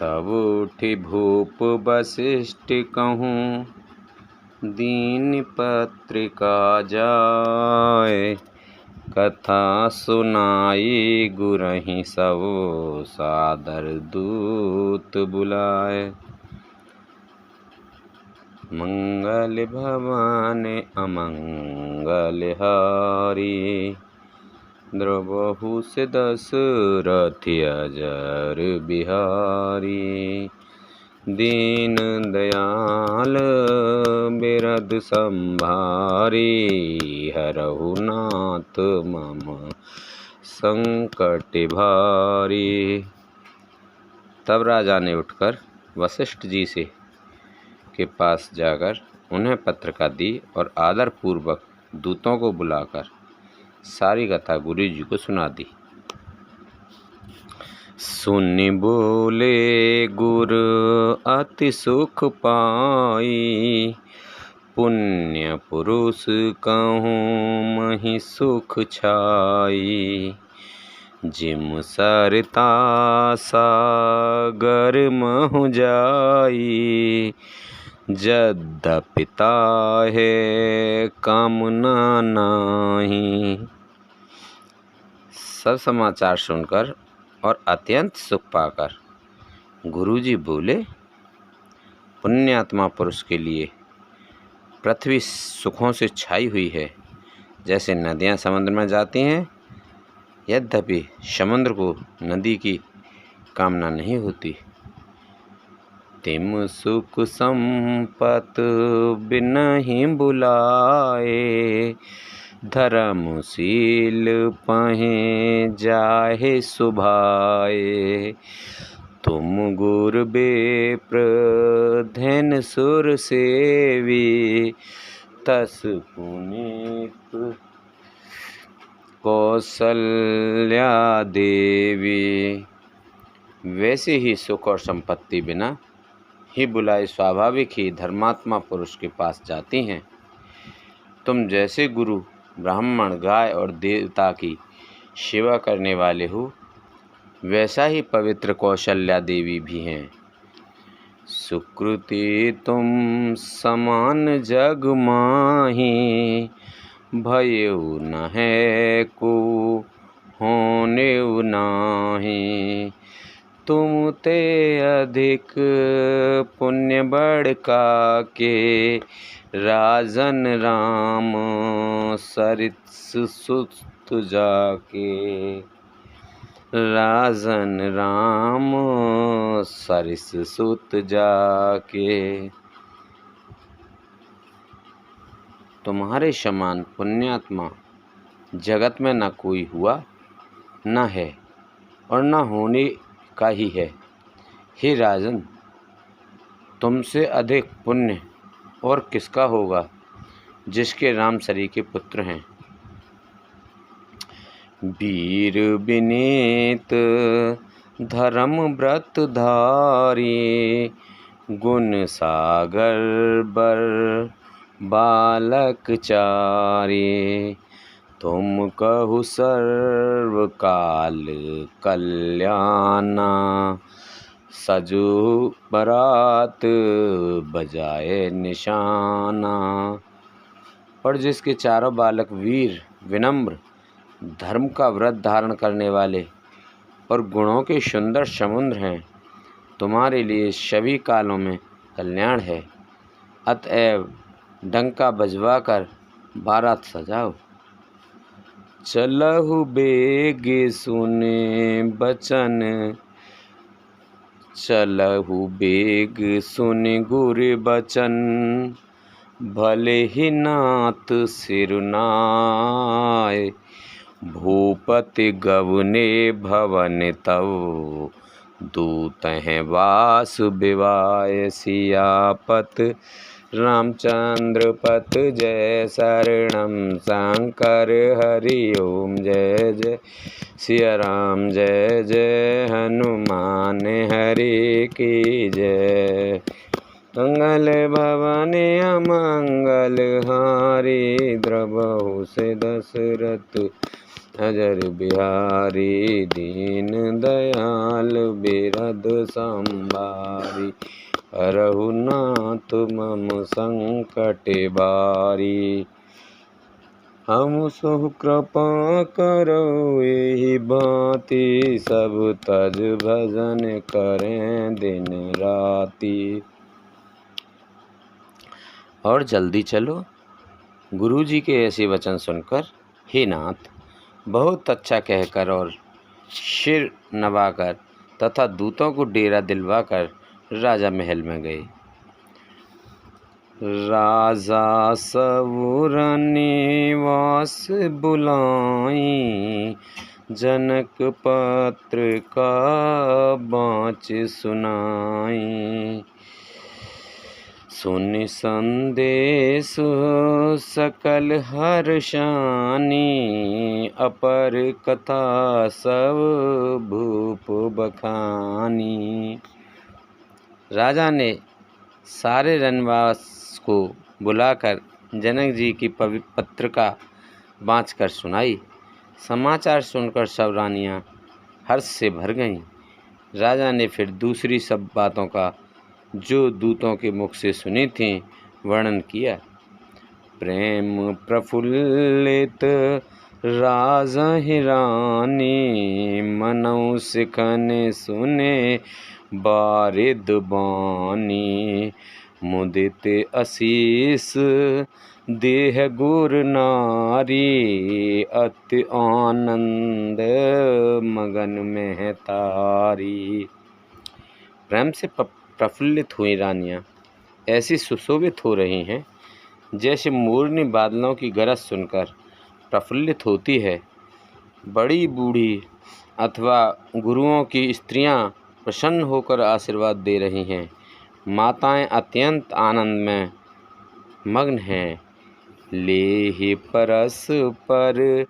तब उठि भूप वसिष्ठ कहूँ, दीन पत्रिका जाय। कथा सुनाई गुरहि सब, सादर दूत बुलाए। मंगल भवन अमंगल हारी, द्रवहु से दशरथ अजर बिहारी। दीन दयाल बिरद संभारी, हरहु नाथ मम संकट भारी। तब राजा ने उठकर वशिष्ठ जी से के पास जाकर उन्हें पत्रिका दी और आदर पूर्वक दूतों को बुलाकर सारी कथा गुरु जी को सुना दी। सुनि बोले गुरु अति सुख पाई, पुण्य पुरुष कहूँ महि सुख छाई। जिम सरता सागर महु जाई, यद्यपि ताहे कामना नाही। सब समाचार सुनकर और अत्यंत सुख पाकर गुरुजी बोले, पुण्यात्मा पुरुष के लिए पृथ्वी सुखों से छाई हुई है, जैसे नदियाँ समुद्र में जाती हैं, यद्यपि समुद्र को नदी की कामना नहीं होती। तिम सुख संपत बिनहि बुलाए, धर्मशील पहे जाहे सुभाए। तुम गुर बेप्र धन सुर सेवी, तस पुनीत कौशल्या देवी। वैसे ही सुख और संपत्ति बिना ही बुलाए स्वाभाविक ही धर्मात्मा पुरुष के पास जाती हैं। तुम जैसे गुरु ब्राह्मण गाय और देवता की सेवा करने वाले हो, वैसा ही पवित्र कौशल्या देवी भी हैं। सुकृति तुम समान जग माही, भयउ न है को होनेउ नाही। तुम ते अधिक पुण्य बढ़ का के, राजन राम सरिस सुत जाके। राजन राम सरिस सुत जाके। तुम्हारे समान पुण्यात्मा जगत में न कोई हुआ, न है और न होने का ही है। हे राजन, तुमसे अधिक पुण्य और किसका होगा, जिसके राम सरी के पुत्र हैं। वीर विनीत धर्म व्रत धारी, गुण सागर बर बालक चारी। तुम कहु सर्व काल कल्याणा, सजु बरात बजाए निशाना। और जिसके चारों बालक वीर, विनम्र, धर्म का व्रत धारण करने वाले और गुणों के सुंदर समुद्र हैं, तुम्हारे लिए सभी कालों में कल्याण है। अतएव डंका बजवाकर बारात सजाओ। चलहु बेग सुने बचन, चलहु बेग सुनि गुर बचन। भले ही नाथ सिरुनाय, भूपति गवने भवन तव। दूत हैं वास विवाय, सियापत रामचंद्र पत जय। शरणम शंकर हरि ओम जय जय। सिया राम जय जय, हनुमान हरि की जय। मंगल भवन अमंगल हारी, द्रवहु से दशरथ अजर बिहारी दीन दयाल बिरद संभारी। रघुनाथ मम संकट बारी। हम सु कृपा करो एहि भांति, सब तज भजन करें दिन राति। और जल्दी चलो। गुरुजी के ऐसे वचन सुनकर हे नाथ बहुत अच्छा कहकर और सिर नवाकर तथा दूतों को डेरा दिलवाकर राजा महल में गए। राजा सवुर निवास बुलाई, जनक पत्र का बाँच सुनाई। सुनि संदेश सकल हर्षानी, अपर कथा सब भूप बखानी। राजा ने सारे रनवास को बुलाकर जनक जी की पत्रिका बाँच कर सुनाई। समाचार सुनकर सब रानियां हर्ष से भर गईं। राजा ने फिर दूसरी सब बातों का जो दूतों के मुख से सुनी थीं वर्णन किया। प्रेम प्रफुल्लित राजहि रानी, मनौ सिखन सुने बारिद बानी। मुदित असीस देह गुर नारी, अति आनंद मगन में तारी। प्रेम से प्रफुल्लित हुई रानियां ऐसी सुशोभित हो रही हैं जैसे मोरनी बादलों की गरज सुनकर प्रफुल्लित होती है। बड़ी बूढ़ी अथवा गुरुओं की स्त्रियां प्रसन्न होकर आशीर्वाद दे रही हैं। माताएं अत्यंत आनंद में मग्न हैं। लेहि परस पर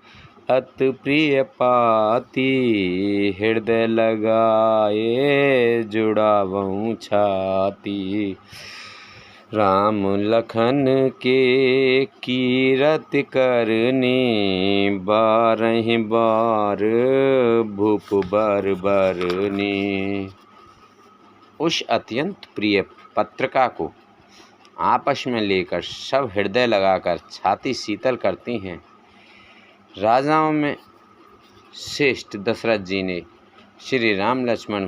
अति प्रिय पाती, हृदय लगाए जुड़ावऊं छाती। राम लखन के कीरति करनी, बारहि बार भूप बर बरनी। उस अत्यंत प्रिय पत्रिका को आपस में लेकर सब हृदय लगाकर छाती शीतल करती हैं। राजाओं में श्रेष्ठ दशरथ जी ने श्री राम लक्ष्मण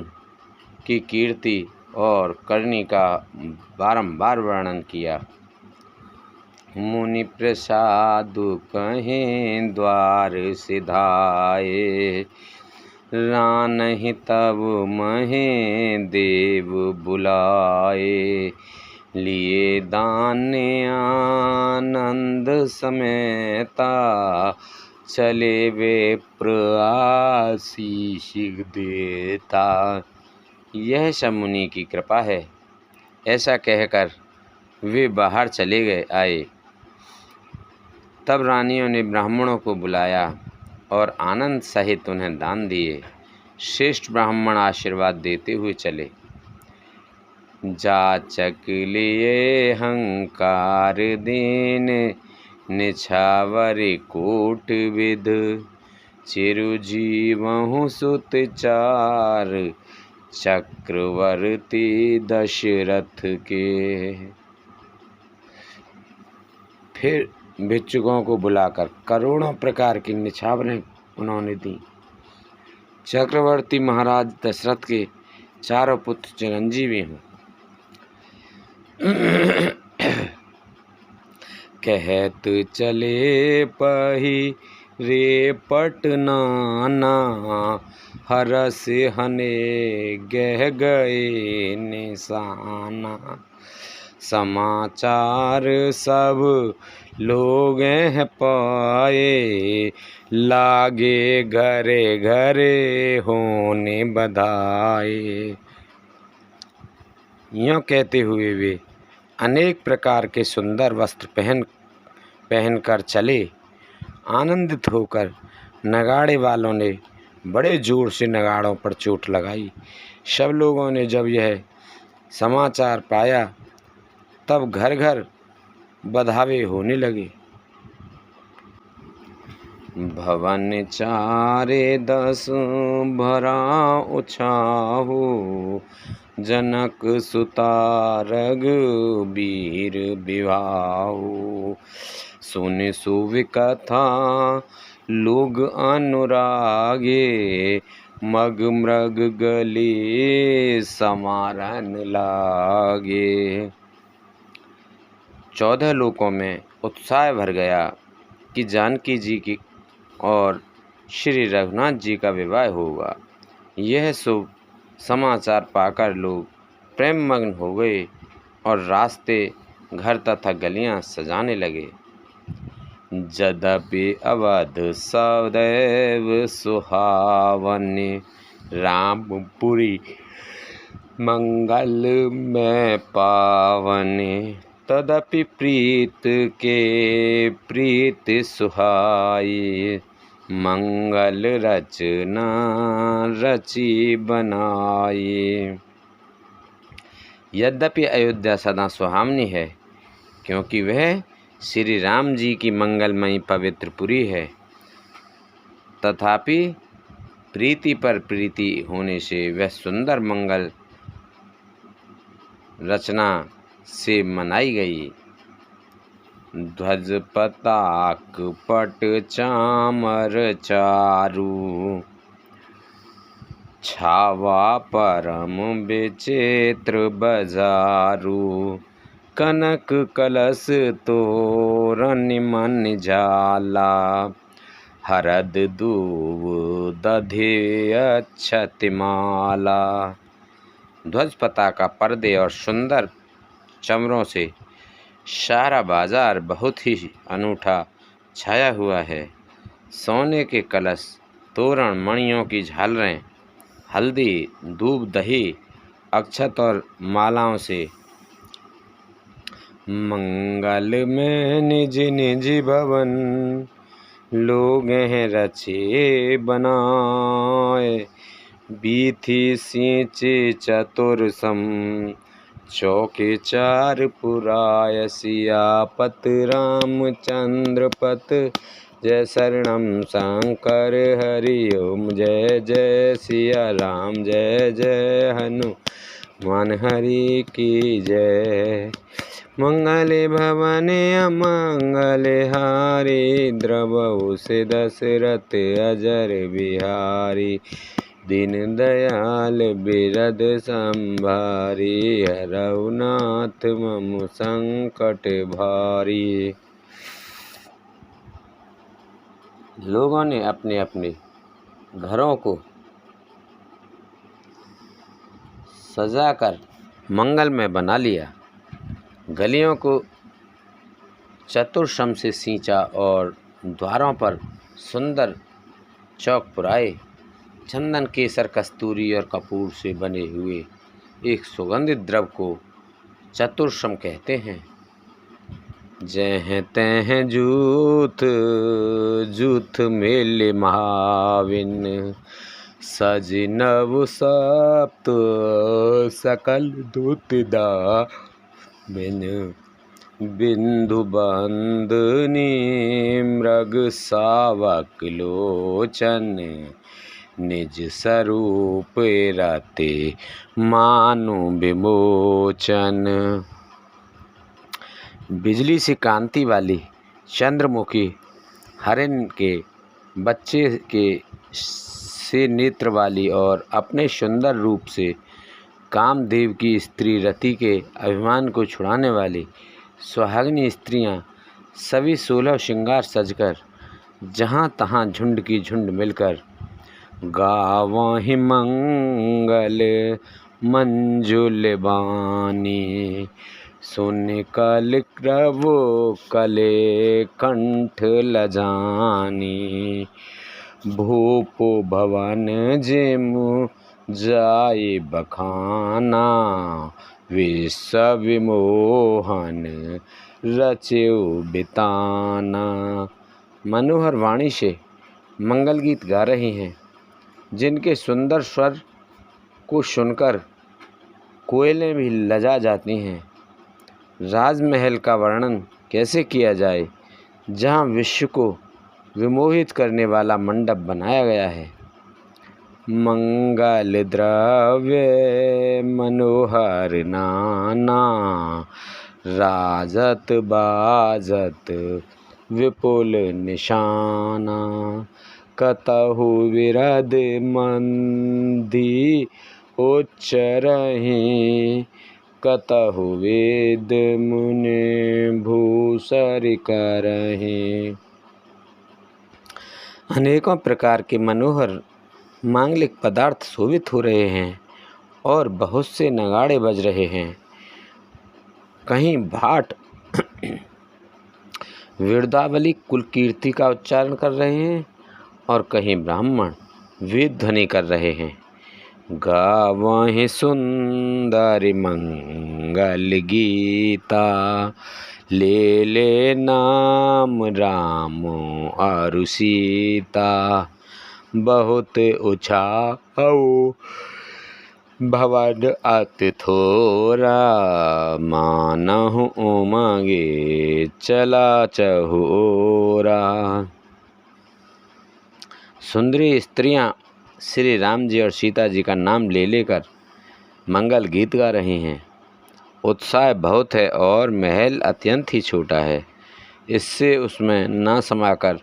की कीर्ति और करनी का बारंबार वर्णन किया। मुनि प्रसाद कहें द्वार सिधाए, रानहि तब महे देव बुलाए। लिए दान आनंद समेता, चले विप्र आशीष देता। यह सब मुनि की कृपा है। ऐसा कहकर वे बाहर चले गए आए। तब रानियों ने ब्राह्मणों को बुलाया और आनंद सहित उन्हें दान दिए। श्रेष्ठ ब्राह्मण आशीर्वाद देते हुए चले। जाचक लिए हंकार दीन, निछावर कोट विद। चिरुजीवहु सुत चार, चक्रवर्ती दशरथ के। फिर भिक्षुकों को बुलाकर करोड़ों प्रकार की निछावरें उन्होंने दी। चक्रवर्ती महाराज दशरथ के चारों पुत्र चिरंजीवी हों। कहत चले पही रे पटनाना, हरस हने गह गए निशाना। समाचार सब लोग हैं पाए, लागे घरे घरे होने बधाए। यूँ कहते हुए वे अनेक प्रकार के सुंदर वस्त्र पहनकर चले। आनंदित होकर नगाड़े वालों ने बड़े जोर से नगाड़ों पर चोट लगाई। सब लोगों ने जब यह समाचार पाया तब घर घर बधावे होने लगे। भवन चारे 10 भरा उछाहु, जनक सुता रघुबीर बिवाहु। सुनि सुविकथा लोग अनुरागे, मग मृग गले समारन लागे। 14 लोकों में उत्साह भर गया कि जानकी जी की और श्री रघुनाथ जी का विवाह होगा। यह शुभ समाचार पाकर लोग प्रेम मग्न हो गए और रास्ते, घर तथा गलियां सजाने लगे। यद्यपि अवध सदैव सुहावनी, रामपुरी मंगल में पावनी। तदपि प्रीत के प्रीत सुहाई, मंगल रचना रची बनाई। यद्यपि अयोध्या सदा सुहावनी है, क्योंकि वह श्री राम जी की मंगलमयी पवित्र पुरी है, तथापि प्रीति पर प्रीति होने से वह सुंदर मंगल रचना से मनाई गई। ध्वज पताक पट चामर चारु, छावा परम विचित्र बजारू। कनक कलश तोरण मन जाला, हरद दूब दधि अक्षत माला। ध्वज पताका पर्दे और सुंदर चमरों से सारा बाजार बहुत ही अनूठा छाया हुआ है। सोने के कलश, तोरण, मणियों की झालरें, हल्दी, दूब, दही, अक्षत और मालाओं से मंगल में निज निज भवन, लोग हैं रचे बनाए। बीथी सींचे चतुरसम, चौके 4 पुराय। सियापत रामचंद्र पत, जय शरणम शंकर हरि ओम। जय जय सिया राम, जय जय हनुमान हरि की जय। मंगले भवन अमंगले हारी, द्रवहु से दशरथ अजर बिहारी। दीन दयाल बिरद संभारी, हरहु नाथ मम संकट भारी। लोगों ने अपने अपने घरों को सजाकर मंगलमय बना लिया, गलियों को चतुर्सम से सींचा और द्वारों पर सुंदर चौक पुराए। चंदन, केसर, कस्तूरी और कपूर से बने हुए एक सुगंधित द्रव को चतुर्सम कहते हैं। जह तह जूथ जूथ मेल महाविन, सज नव सप्त सकल दूत दामिन। बिंदु बंदनी मृग सावक लोचन, निज स्वरूप रते मानु विमोचन। बिजली सी कांति वाली चंद्रमुखी हरिण के बच्चे के से नेत्र वाली और अपने सुंदर रूप से कामदेव की स्त्री रति के अभिमान को छुड़ाने वाली सुहागिनी स्त्रियां सभी 16 श्रृंगार सजकर जहाँ तहाँ झुंड की झुंड मिलकर गावहि मंगल मंजुल बानी। सुन कल क्रवो कले कंठ लजानी, भूपो भवन जेमु जाय बखाना। विश्व विमोहन रचेउ बिताना। मनोहर वाणी से मंगल गीत गा रहे हैं, जिनके सुंदर स्वर को सुनकर कोयलें भी लजा जाती हैं। राजमहल का वर्णन कैसे किया जाए, जहाँ विश्व को विमोहित करने वाला मंडप बनाया गया है। मंगल द्रव्य मनोहर नाना, राजत बाजत विपुल निशाना, कतहु विरद मंदी उच्चरहि, कतहु वेद मुनि भूसर करहि। अनेकों प्रकार के मनोहर मांगलिक पदार्थ शोभित हो रहे हैं और बहुत से नगाड़े बज रहे हैं। कहीं भाट वीरदावली कुल कीर्ति का उच्चारण कर रहे हैं और कहीं ब्राह्मण वेद ध्वनि कर रहे हैं। गावहि सुंदर मंगल गीता, ले ले नाम राम और सीता, बहुत उछाओ भवन अति थोरा, मानहु उमंगे चला चहुरा। सुंदरी स्त्रियां श्री राम जी और सीता जी का नाम ले लेकर मंगल गीत गा रही हैं। उत्साह बहुत है और महल अत्यंत ही छोटा है। इससे उसमें न समाकर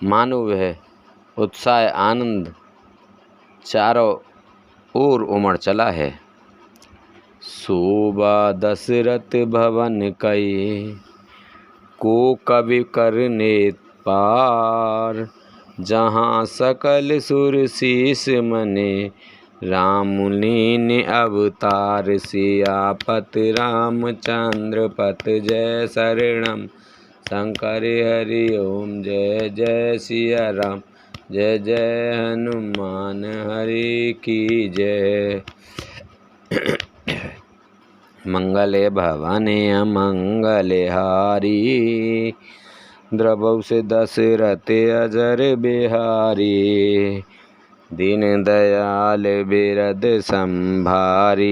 मानो वह उत्साह आनंद चारों ओर उमड़ चला है। शोभा दशरथ भवन कई, को कवि करने पार, जहाँ सकल सुर शीस मने, रामुनि अवतार, सियापत रामचंद्र पत जय शरणम, शंकर हरि ओम जय जय सिया राम, जय जय हनुमान हरि की जय। मंगले भवने अमंगले हारी, द्रवौ से दशरथ अजर बिहारी, दीन दयाल बिरद संभारी,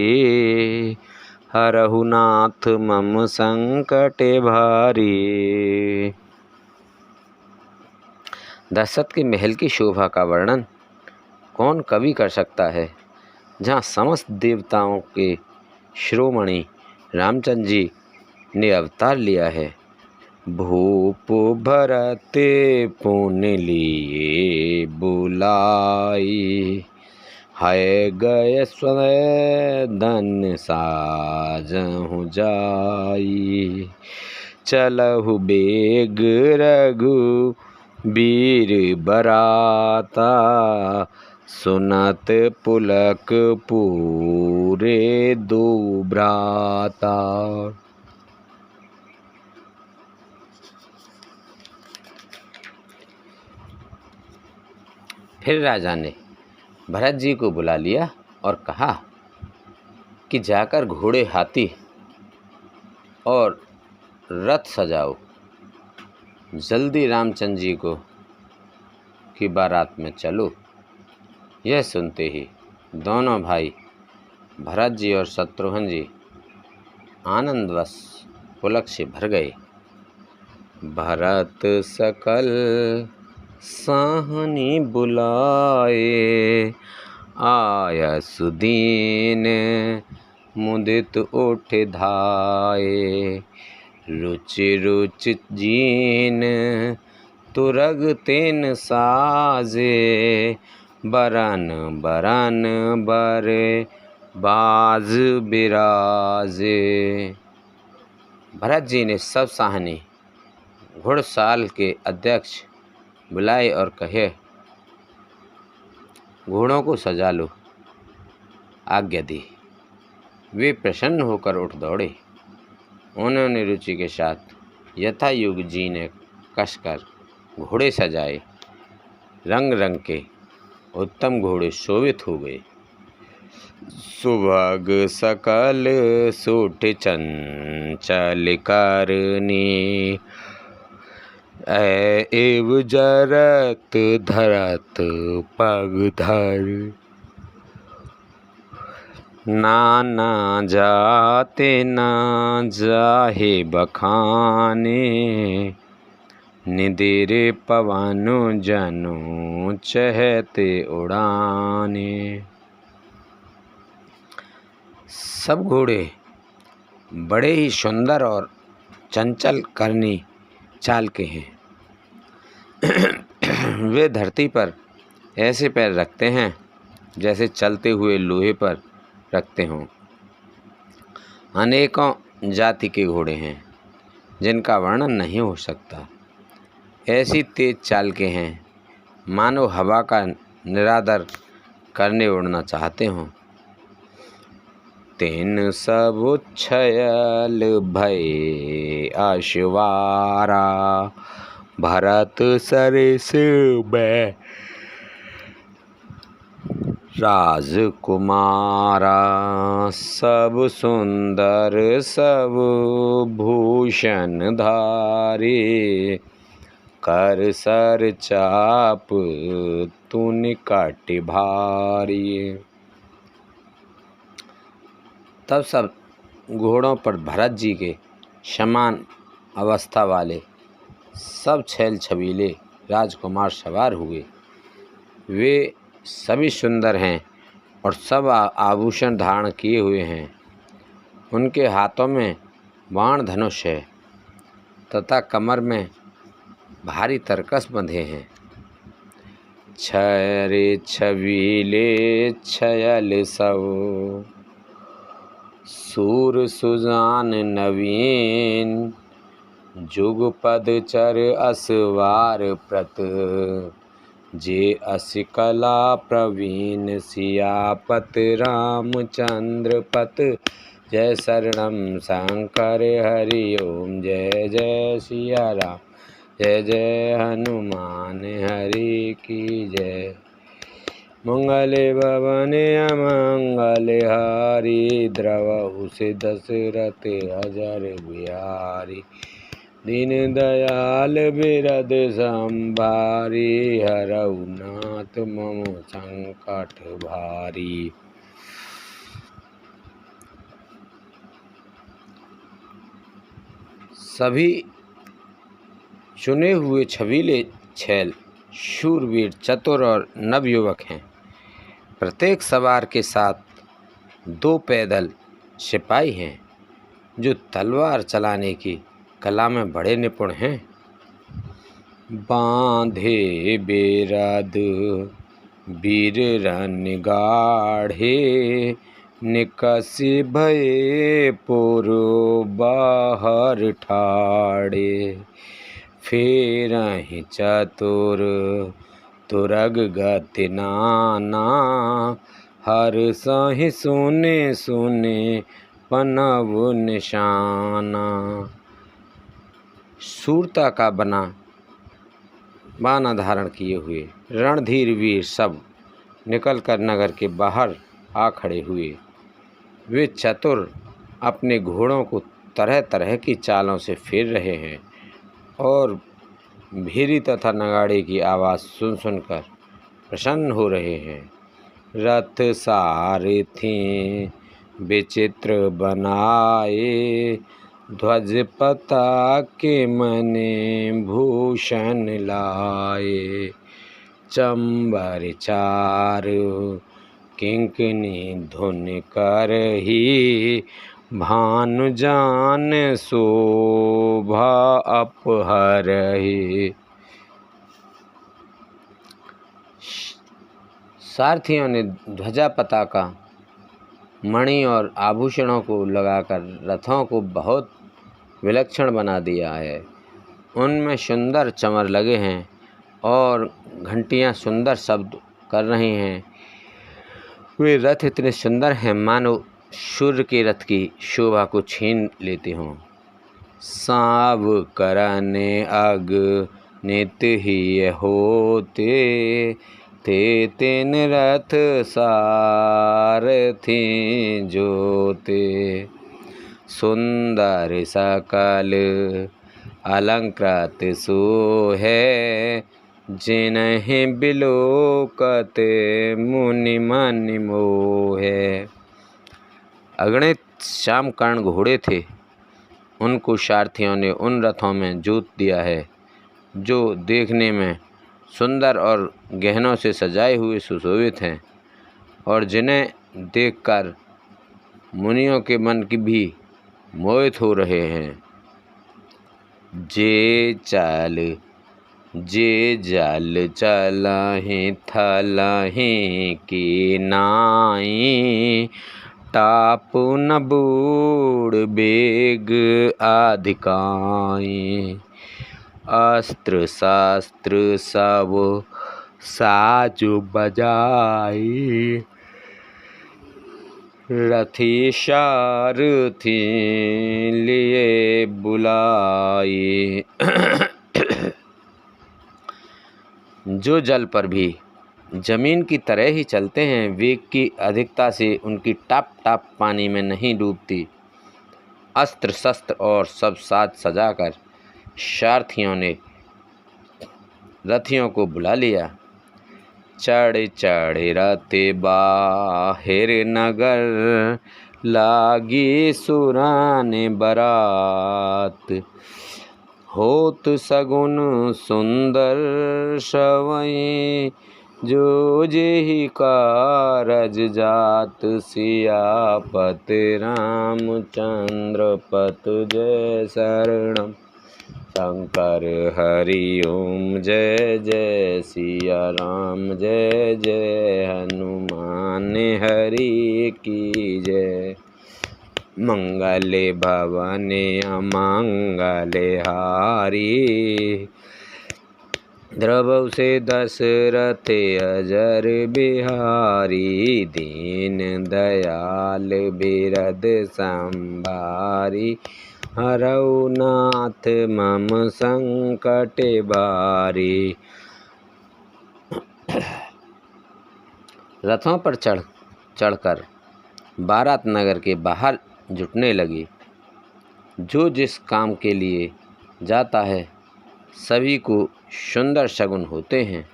हरहु नाथ मम संकट भारी। दशरथ के महल की शोभा का वर्णन कौन कवि कर सकता है, जहाँ समस्त देवताओं के शिरोमणि रामचंद्र जी ने अवतार लिया है। भूप भरत पुण्य लिए बुलाई, है गए स्वय धन साजहु जाई, चलहु बेग रघु वीर बराता, सुनत पुलक पूरे दो भ्राता। फिर राजा ने भरत जी को बुला लिया और कहा कि जाकर घोड़े हाथी और रथ सजाओ, जल्दी रामचंद्र जी को की बारात में चलो। यह सुनते ही दोनों भाई भरत जी और शत्रुघ्न जी आनंदवश पुलक से भर गए। भरत सकल साहनी बुलाए, आया सुदीन मुदित उठ धाये, रुचि रुचि जीन तुरग तेन साजे, बरन बरन बर बाज बिराजे। भरत जी ने सब साहनी घुड़साल के अध्यक्ष बुलाए और कहे, घोड़ों को सजा लो। आज्ञा दी। वे प्रसन्न होकर उठ दौड़े। उन्होंने रुचि के साथ यथा युग जी ने कसकर घोड़े सजाए। रंग रंग के उत्तम घोड़े शोभित हो गए। सुभग सकल सूठ चंचल करनी, एव जरत धरत पग धर, नाना जाते ना जाहे बखाने, निदेरे पवनो जनो चहते उड़ाने। सब घोड़े बड़े ही सुंदर और चंचल करनी चाल के हैं। वे धरती पर ऐसे पैर रखते हैं जैसे चलते हुए लोहे पर रखते हों। अनेकों जाति के घोड़े हैं जिनका वर्णन नहीं हो सकता। ऐसी तेज चाल के हैं मानो हवा का निरादर करने उड़ना चाहते हों। तेन सब उच्छयल भय अश्वारा, भरत सरिस में राजकुमारा। सब सुंदर सब भूषण धारी, कर सर चाप तू निकट भारी। तब सब घोड़ों पर भरत जी के समान अवस्था वाले सब छैल छबीले राजकुमार सवार हुए। वे सभी सुंदर हैं और सब आभूषण धारण किए हुए हैं। उनके हाथों में बाण धनुष है तथा कमर में भारी तरकस बंधे हैं। छरे छबीले छयल सब, सूर सुजान नवीन। जुगपद चर असवार प्रत, जे अस कला प्रवीण। सियापत रामचंद्र पत, जय शरणम शंकर हरि ओम। जय जय सिया राम, जय जय हनुमान हरि की जय। मंगले भवन अमंगल हारी, द्रवहु से दशरथ अजर बिहारी। दीन दयाल बिरद संभारी, हरऊ नाथ मम संकट भारी। सभी चुने हुए छबीले छैल शूरवीर, चतुर और नवयुवक हैं। प्रत्येक सवार के साथ 2 पैदल सिपाही हैं जो तलवार चलाने की कला में बड़े निपुण हैं। बांधे बेरद वीर रन गाढ़े, निकसि भये पुर बाहर ठाड़े। फेरहि चतुर तुरग गति नाना, हर्षहि सुने सुने पनव निशाना। शूरता का बाना धारण किए हुए रणधीर वीर सब निकलकर नगर के बाहर आ खड़े हुए। वे चतुर अपने घोड़ों को तरह तरह की चालों से फेर रहे हैं और भीरी तथा नगाड़े की आवाज़ सुन सुनकर प्रसन्न हो रहे हैं। रथ सारथी विचित्र बनाए, ध्वज पताके मने भूषण लाए। चंबर चारु किंकिनी धुन करही, भानु जान शोभा अपहरही। सारथियों ने ध्वजा पताका मणि और आभूषणों को लगाकर रथों को बहुत विलक्षण बना दिया है। उनमें सुंदर चमर लगे हैं और घंटियां सुंदर शब्द कर रही हैं। वे रथ इतने सुंदर हैं मानो सूर्य के रथ की शोभा को छीन लेते हों। साव करने अग नित ही होते, ते तेन रथ सारथी जोते। सुंदर सकल अलंकृत सोहे, जिन्हि बिलोकत मुनि मन मोहे। अगणित श्यामकर्ण घोड़े थे, उनको सारथियों ने उन रथों में जोत दिया है जो देखने में सुंदर और गहनों से सजाए हुए सुशोभित हैं और जिन्हें देखकर मुनियों के मन की भी मोहित हो रहे हैं। जे जल चलहि थलहि की नाई, टापु न बूढ़ बेग अधिकाई। अस्त्र शस्त्र सब साजु बजाई, रथी सारथी लिए बुलाई। जो जल पर भी जमीन की तरह ही चलते हैं, वेग की अधिकता से उनकी टाप टाप पानी में नहीं डूबती। अस्त्र शस्त्र और सब साज सजाकर सारथियों ने रथियों को बुला लिया। चढ़ चढ़ रते बाहिर नगर, लागी सुराने बरात। होत सगुन सुंदर सवई, जो जेहि कारज जात। सियापत रामचंद्र पत जय शरणम, शंकर हरि ओम जय जय सिया राम, जय जय हनुमान हरि की जय। मंगले भवने अमंगले हारी, द्रवौ से दशरथ अजर बिहारी। दीन दयाल बिरद संभारी, हरौ नाथ मम संकट भारी। रथों पर चढ़कर बारात नगर के बाहर जुटने लगी। जो जिस काम के लिए जाता है सभी को सुंदर शगुन होते हैं।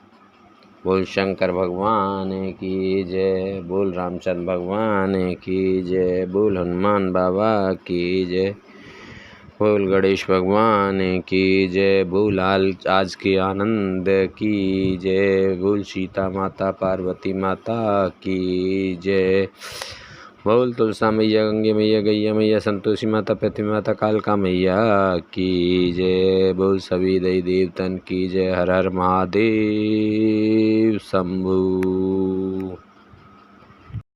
बोल शंकर भगवान की जय, बोल रामचंद्र भगवान की जय, बोल हनुमान बाबा की जय, बोल गणेश भगवान की जय, बोल आज के आनंद की जय, बोल सीता माता पार्वती माता की जय, बोल तुलसा मैया, गंगे मैया, गैया मैया, संतोषी माता, पृथ्वी माता, कालका मैया की जय, बोल सभी देवी देवतन की जय। हर हर महादेव शंभू।